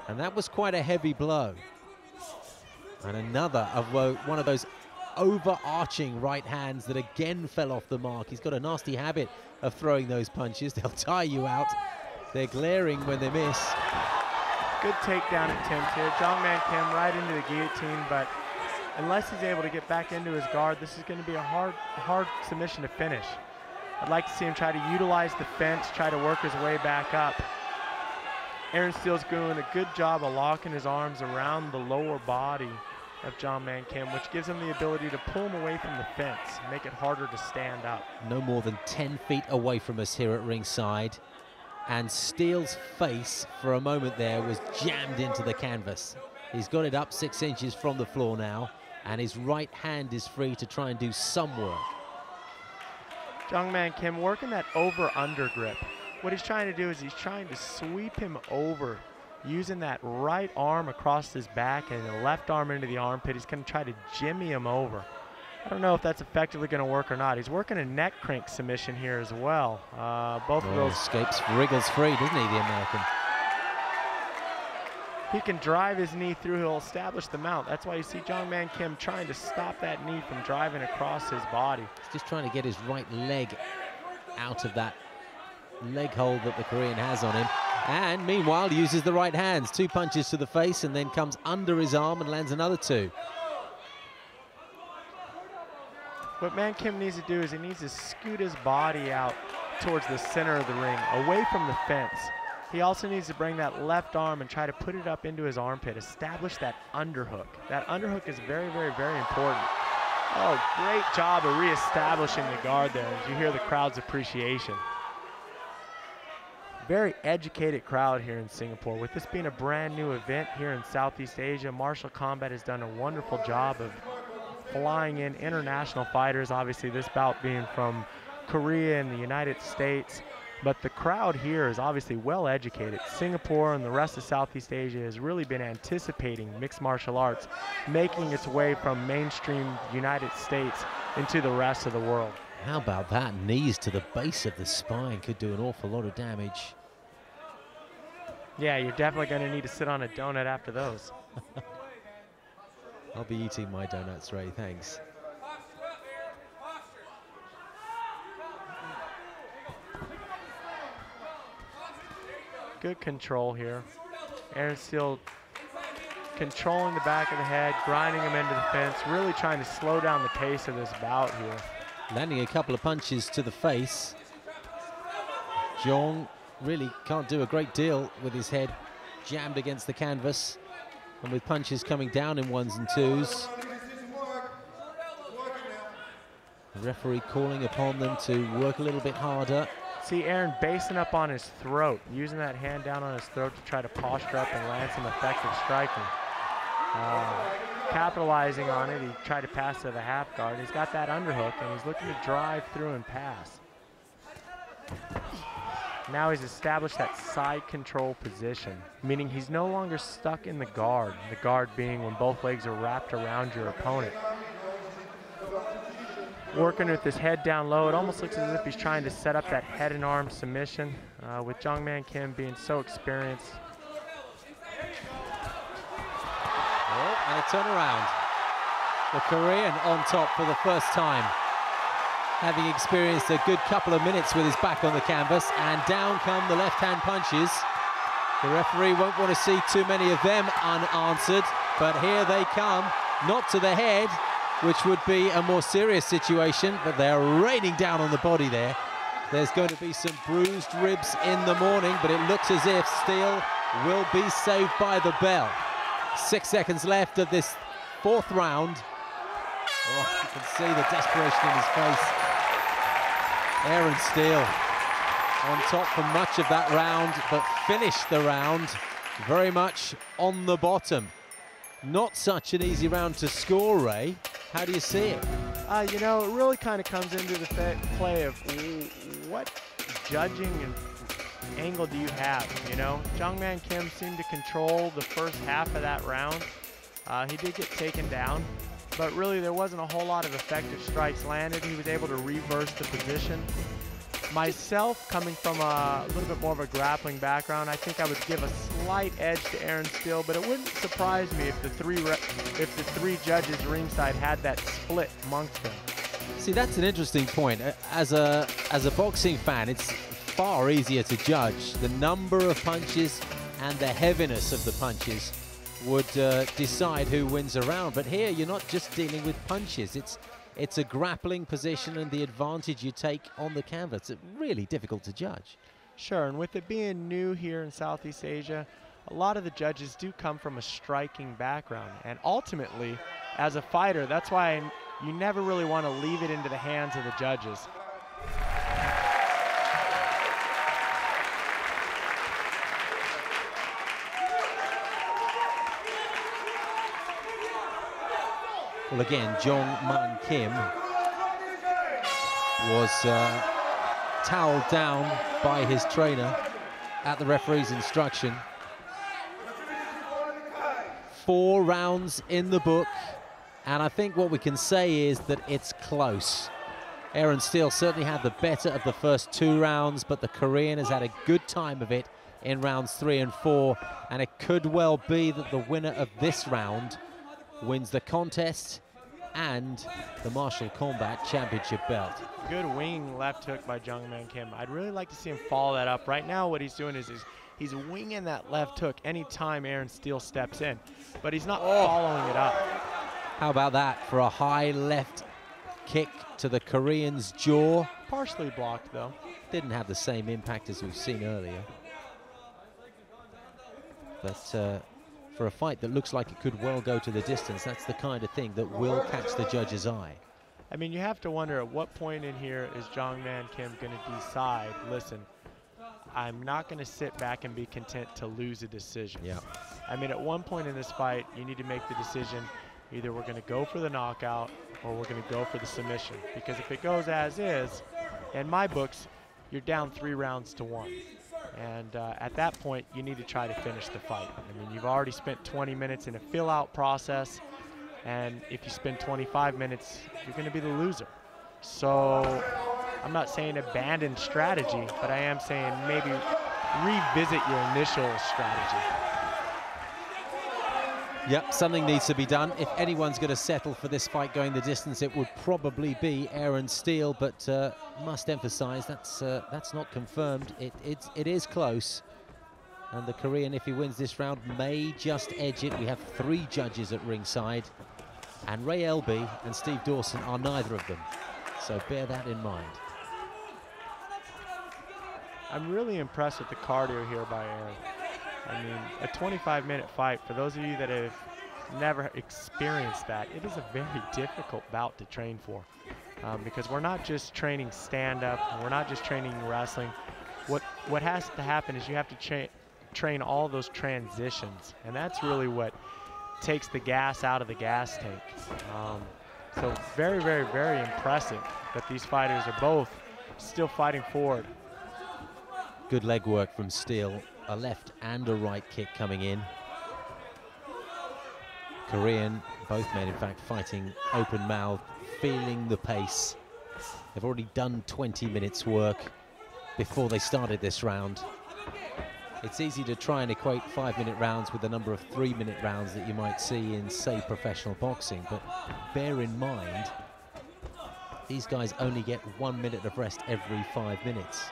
And that was quite a heavy blow. And another of one of those overarching right hands that again fell off the mark. He's got a nasty habit of throwing those punches. They'll tire you out. They're glaring when they miss. Good takedown attempt here. Jong Kim right into the guillotine, but unless he's able to get back into his guard, this is going to be a hard submission to finish. I'd like to see him try to utilize the fence, try to work his way back up. Aaron Steele's doing a good job of locking his arms around the lower body of Jong Kim, which gives him the ability to pull him away from the fence, make it harder to stand up. No more than 10 feet away from us here at ringside. And Steele's face for a moment there was jammed into the canvas. He's got it up 6 inches from the floor now, and his right hand is free to try and do some work. Jong Kim working that over-under grip. What he's trying to do is he's trying to sweep him over, using that right arm across his back and the left arm into the armpit. He's going to try to jimmy him over. I don't know if that's effectively going to work or not. He's working a neck crank submission here as well. Both of those escapes, wriggles free, doesn't he, the American? He can drive his knee through, he'll establish the mount. That's why you see Jong Kim trying to stop that knee from driving across his body. He's just trying to get his right leg out of that leg hold that the Korean has on him. And meanwhile, uses the right hands. 2 punches to the face and then comes under his arm and lands another 2. What Kim needs to do is he needs to scoot his body out towards the center of the ring, away from the fence. He also needs to bring that left arm and try to put it up into his armpit, establish that underhook. That underhook is very, very, very important. Oh, great job of reestablishing the guard there as you hear the crowd's appreciation. Very educated crowd here in Singapore. With this being a brand new event here in Southeast Asia, Martial Combat has done a wonderful job of flying in international fighters, obviously this bout being from Korea and the United States. But the crowd here is obviously well educated. Singapore and the rest of Southeast Asia has really been anticipating mixed martial arts, making its way from mainstream United States into the rest of the world. How about that? Knees to the base of the spine could do an awful lot of damage. Yeah, you're definitely going to need to sit on a donut after those. I'll be eating my donuts, Ray, thanks. Good control here. Aaron Steele controlling the back of the head, grinding him into the fence, really trying to slow down the pace of this bout here. Landing a couple of punches to the face. Jong really can't do a great deal with his head jammed against the canvas and with punches coming down in 1s and 2s. The referee calling upon them to work a little bit harder. See Aaron basing up on his throat, using that hand down on his throat to try to posture up and land some effective striking. Capitalizing on it, he tried to pass to the half guard. He's got that underhook and he's looking to drive through and pass. Now he's established that side control position, meaning he's no longer stuck in the guard being when both legs are wrapped around your opponent. Working with his head down low, it almost looks as if he's trying to set up that head and arm submission, with Jong Kim being so experienced. Oh, and a turnaround. The Korean on top for the first time, having experienced a good couple of minutes with his back on the canvas, and down come the left-hand punches. The referee won't want to see too many of them unanswered, but here they come, not to the head, which would be a more serious situation, but they're raining down on the body there. There's going to be some bruised ribs in the morning, but it looks as if Steele will be saved by the bell. 6 seconds left of this 4th round. Oh, you can see the desperation in his face. Aaron Steele on top for much of that round, but finished the round very much on the bottom. Not such an easy round to score, Ray. How do you see it? You know, it really kind of comes into the play of what judging and angle do you have, you know? Jong Kim seemed to control the first half of that round. He did get taken down, but really there wasn't a whole lot of effective strikes landed. He was able to reverse the position. Myself, coming from a little bit more of a grappling background, I think I would give a slight edge to Aaron Steele, but it wouldn't surprise me if the three judges ringside had that split amongst them. See, that's an interesting point. As a boxing fan, it's far easier to judge. The number of punches and the heaviness of the punches would decide who wins a round. But here, you're not just dealing with punches. It's a grappling position and the advantage you take on the canvas. It's really difficult to judge. Sure, and with it being new here in Southeast Asia, a lot of the judges do come from a striking background. And ultimately, as a fighter, that's why you never really want to leave it into the hands of the judges. Well, again, Jong Kim was toweled down by his trainer at the referee's instruction. 4 rounds in the book, and I think what we can say is that it's close. Aaron Steele certainly had the better of the first 2 rounds, but the Korean has had a good time of it in rounds 3 and 4, and it could well be that the winner of this round wins the contest and the Martial Combat Championship belt. Good winging left hook by Jong Kim. I'd really like to see him follow that up. Right now what he's doing is he's winging that left hook anytime Aaron Steele steps in, but he's not following it up. How about that for a high left kick to the Korean's jaw? Partially blocked though. Didn't have the same impact as we've seen earlier. But for a fight that looks like it could well go to the distance, that's the kind of thing that will catch the judge's eye. I mean, you have to wonder at what point in here is Jong Kim going to decide, listen, I'm not going to sit back and be content to lose a decision. Yeah. I mean, at one point in this fight, you need to make the decision, either we're going to go for the knockout or we're going to go for the submission. Because if it goes as is, in my books, you're down 3 rounds to 1. And at that point, you need to try to finish the fight. I mean, you've already spent 20 minutes in a fill-out process, and if you spend 25 minutes, you're going to be the loser. So I'm not saying abandon strategy, but I am saying maybe revisit your initial strategy. Yep, something needs to be done. If anyone's going to settle for this fight going the distance, it would probably be Aaron Steele, but must emphasize that's not confirmed. It is close, and the Korean, if he wins this round, may just edge it. We have 3 judges at ringside, and Ray Elby and Steve Dawson are neither of them, so bear that in mind. I'm really impressed with the cardio here by Aaron. I mean, a 25-minute fight, for those of you that have never experienced that, it is a very difficult bout to train for. Because we're not just training stand-up, we're not just training wrestling. What has to happen is you have to train all those transitions, and that's really what takes the gas out of the gas tank. So very, very, very impressive that these fighters are both still fighting forward. Good leg work from Steele. A left and a right kick coming in. Korean, both men in fact fighting open mouth, feeling the pace. They've already done 20 minutes work before they started this round. It's easy to try and equate 5-minute rounds with the number of 3-minute rounds that you might see in, say, professional boxing, but bear in mind, these guys only get 1 minute of rest every 5 minutes.